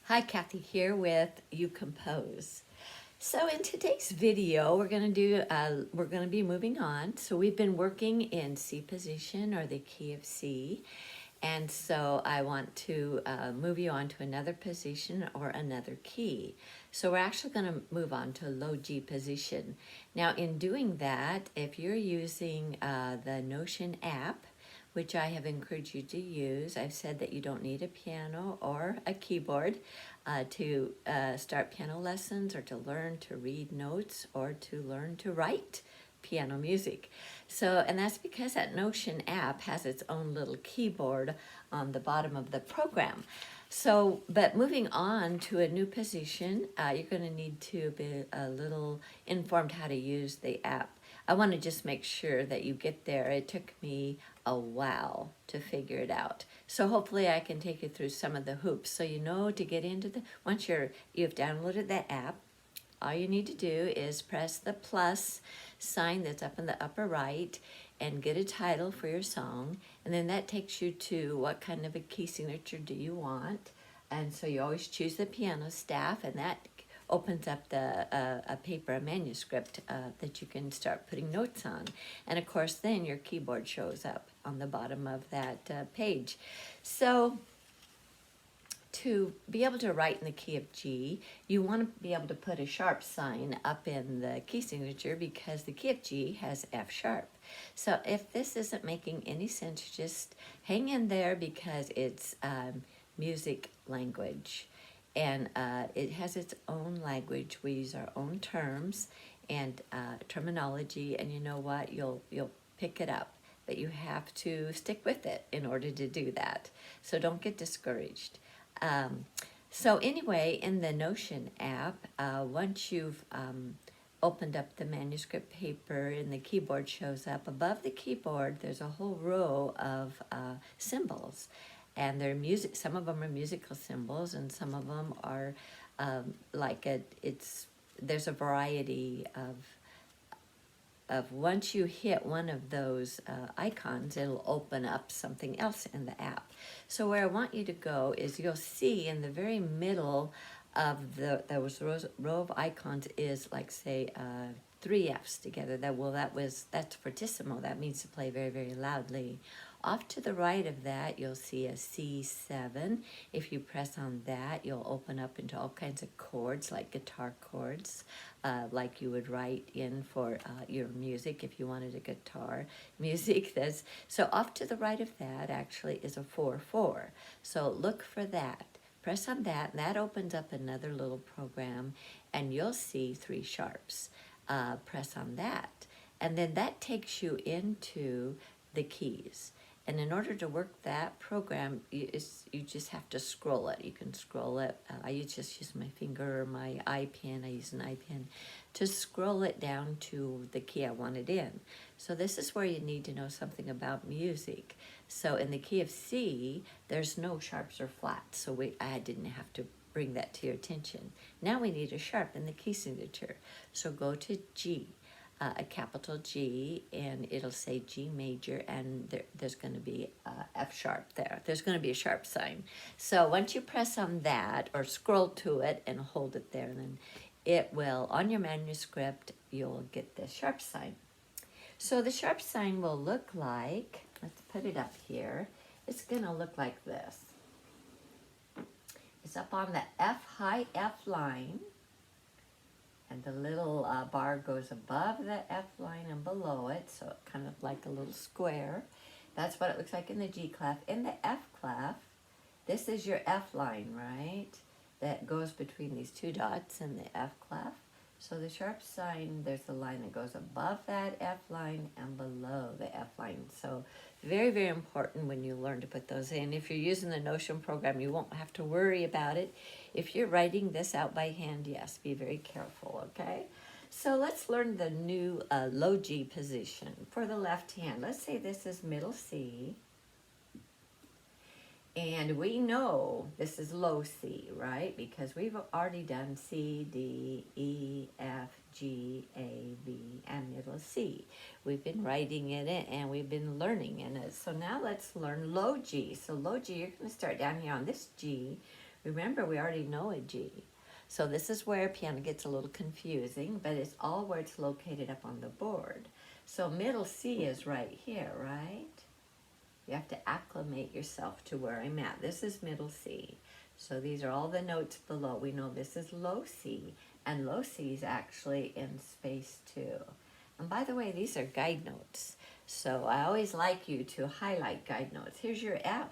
Hi, Kathy here with You Compose. So in today's video, we're going to be moving on. So we've been working in C position, or the key of C, and so I want to move you on to another position or another key. So we're actually going to move on to low G position. Now, in doing that, if you're using the Notion app, which I have encouraged you to use. I've said that you don't need a piano or a keyboard to start piano lessons, or to learn to read notes, or to learn to write piano music. So, and that's because that Notion app has its own little keyboard on the bottom of the program. So, but moving on to a new position, you're going to need to be a little informed how to use the app. I want to just make sure that you get there. It took me a while to figure it out. So hopefully I can take you through some of the hoops. So you know, to get into once you've downloaded that app, all you need to do is press the plus sign that's up in the upper right and get a title for your song. And then that takes you to what kind of a key signature do you want. And so you always choose the piano staff, and that opens up a paper, a manuscript that you can start putting notes on. And of course, then your keyboard shows up on the bottom of that page. So to be able to write in the key of G, you want to be able to put a sharp sign up in the key signature, because the key of G has F sharp. So if this isn't making any sense, just hang in there, because it's music language. And it has its own language. We use our own terms and terminology, and you know what? You'll pick it up, but you have to stick with it in order to do that. So don't get discouraged. So anyway, in the Notion app, once you've opened up the manuscript paper and the keyboard shows up, above the keyboard there's a whole row of symbols. And they're music. Some of them are musical symbols, and some of them are there's a variety of once you hit one of those icons, it'll open up something else in the app. So where I want you to go is, you'll see in the very middle of those row of icons is, like, say, 3 F's together. That's fortissimo. That means to play very, very loudly. Off to the right of that, you'll see a C7. If you press on that, you'll open up into all kinds of chords, like guitar chords, like you would write in for your music if you wanted a guitar music. So off to the right of that actually is a 4/4. So look for that. Press on that, and that opens up another little program, and you'll see 3 sharps. Press on that, and then that takes you into the keys. And in order to work that program, you just have to scroll it. You can scroll it. I just use my finger or my eye pen. I use an eye pen to scroll it down to the key I want it in. So this is where you need to know something about music. So in the key of C, there's no sharps or flats. So I didn't have to bring that to your attention. Now we need a sharp in the key signature. So go to G. A capital G, and it'll say G major, and there's going to be F sharp there. There's going to be a sharp sign. So once you press on that, or scroll to it and hold it there, then it will, on your manuscript, you'll get the sharp sign. So the sharp sign will look like, let's put it up here, it's going to look like this. It's up on the high F line, and the little bar goes above the F line and below it, so kind of like a little square. That's what it looks like in the G clef. In the F clef, this is your F line, right? That goes between these 2 dots in the F clef. So the sharp sign, there's a line that goes above that F line and below the F line. So very, very important when you learn to put those in. If you're using the Notion program, you won't have to worry about it. If you're writing this out by hand, yes, be very careful, okay? So let's learn the new low G position for the left hand. Let's say this is middle C. And we know this is low C, right? Because we've already done C, D, E, F, G, A, B, and middle C. We've been writing in it, and we've been learning in it. So now let's learn low G. So low G, you're going to start down here on this G. Remember, we already know a G. So this is where piano gets a little confusing, but it's all where it's located up on the board. So middle C is right here, right? You have to acclimate yourself to where I'm at. This is middle C. So these are all the notes below. We know this is low C, and low C is actually in space 2. And by the way, these are guide notes. So I always like you to highlight guide notes. Here's your F.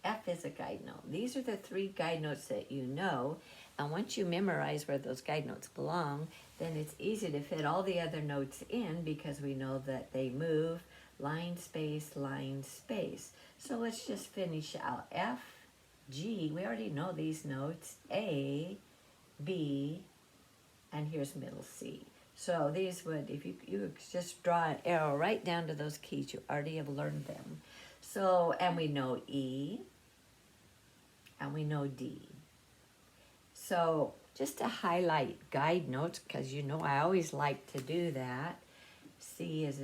F is a guide note. These are the 3 guide notes that you know. And once you memorize where those guide notes belong, then it's easy to fit all the other notes in because we know that they move line, space, line, space. So let's just finish out F, G. We already know these notes. A, B, and here's middle C. So these would, if you just draw an arrow right down to those keys, you already have learned them. So, and we know E, and we know D. So just to highlight guide notes, because you know I always like to do that. C is,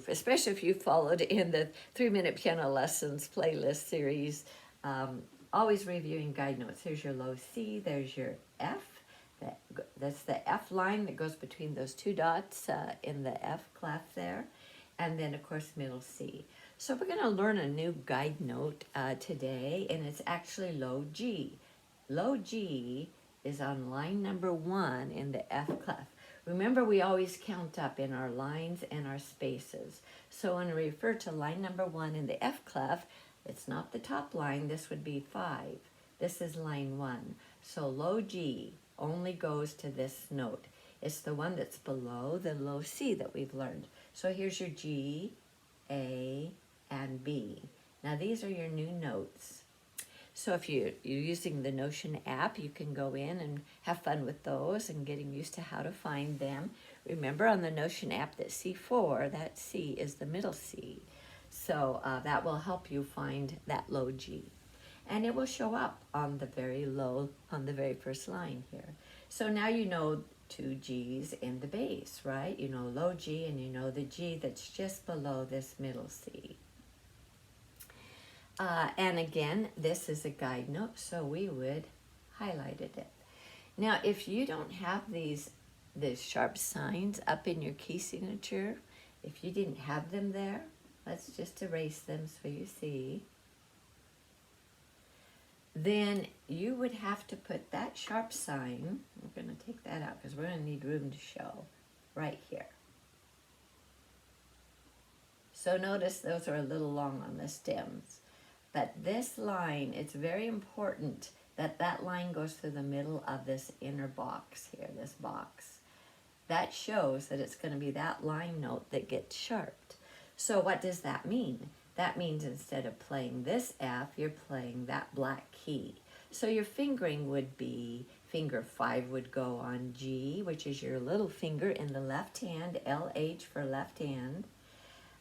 especially if you followed in the 3-Minute Piano Lessons playlist series, always reviewing guide notes. Here's your low C, there's your F. That's the F line that goes between those 2 dots in the F clef there. And then, of course, middle C. So we're going to learn a new guide note today, and it's actually low G. Low G is on line number 1 in the F clef. Remember, we always count up in our lines and our spaces. So when we refer to line number 1 in the F clef, it's not the top line. This would be 5. This is line 1. So low G only goes to this note. It's the one that's below the low C that we've learned. So here's your G, A, and B. Now these are your new notes. So if you're using the Notion app, you can go in and have fun with those and getting used to how to find them. Remember on the Notion app that C4, that C is the middle C. So that will help you find that low G. And it will show up on the very first line here. So now you know 2 G's in the bass, right? You know low G, and you know the G that's just below this middle C. And again, this is a guide note, so we would highlight it. Now, if you don't have these sharp signs up in your key signature, if you didn't have them there, let's just erase them so you see. Then you would have to put that sharp sign, we're going to take that out because we're going to need room to show, right here. So notice those are a little long on the stems. But this line, it's very important that that line goes through the middle of this inner box here, this box. That shows that it's going to be that line note that gets sharped. So what does that mean? That means instead of playing this F, you're playing that black key. So your fingering would be, finger 5 would go on G, which is your little finger in the left hand, LH for left hand.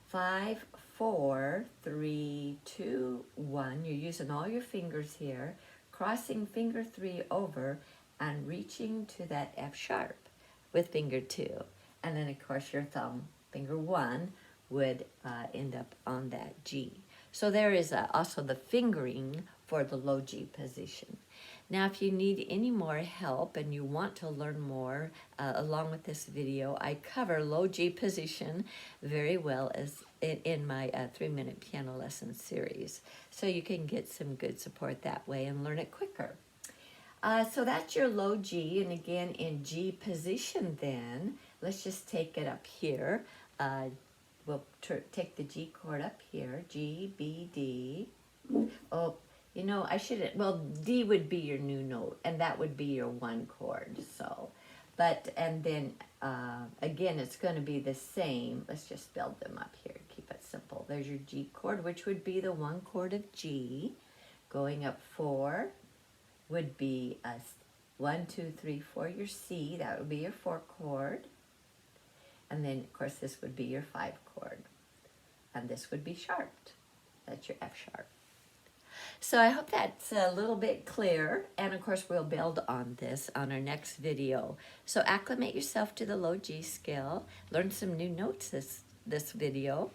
5, 4, 3, 2, 1. You're using all your fingers here, crossing finger 3 over and reaching to that F sharp with finger 2. And then, of course, your thumb, finger 1, would end up on that G. So there is also the fingering for the low G position. Now, if you need any more help and you want to learn more along with this video, I cover low G position very well as in my 3-Minute Piano Lesson series. So you can get some good support that way and learn it quicker. So that's your low G, and again in G position then, let's just take it up here. We'll take the G chord up here, G, B, D. Oh, you know, I shouldn't, well, D would be your new note, and that would be your 1 chord, so. But, and then, again, it's going to be the same. Let's just build them up here, keep it simple. There's your G chord, which would be the 1 chord of G. Going up 4 would be a 1, 2, 3, 4, your C. That would be your 4 chord. And then, of course, this would be your 5 chord. And this would be sharped. That's your F sharp. So I hope that's a little bit clear. And, of course, we'll build on this on our next video. So acclimate yourself to the low G scale. Learn some new notes this video.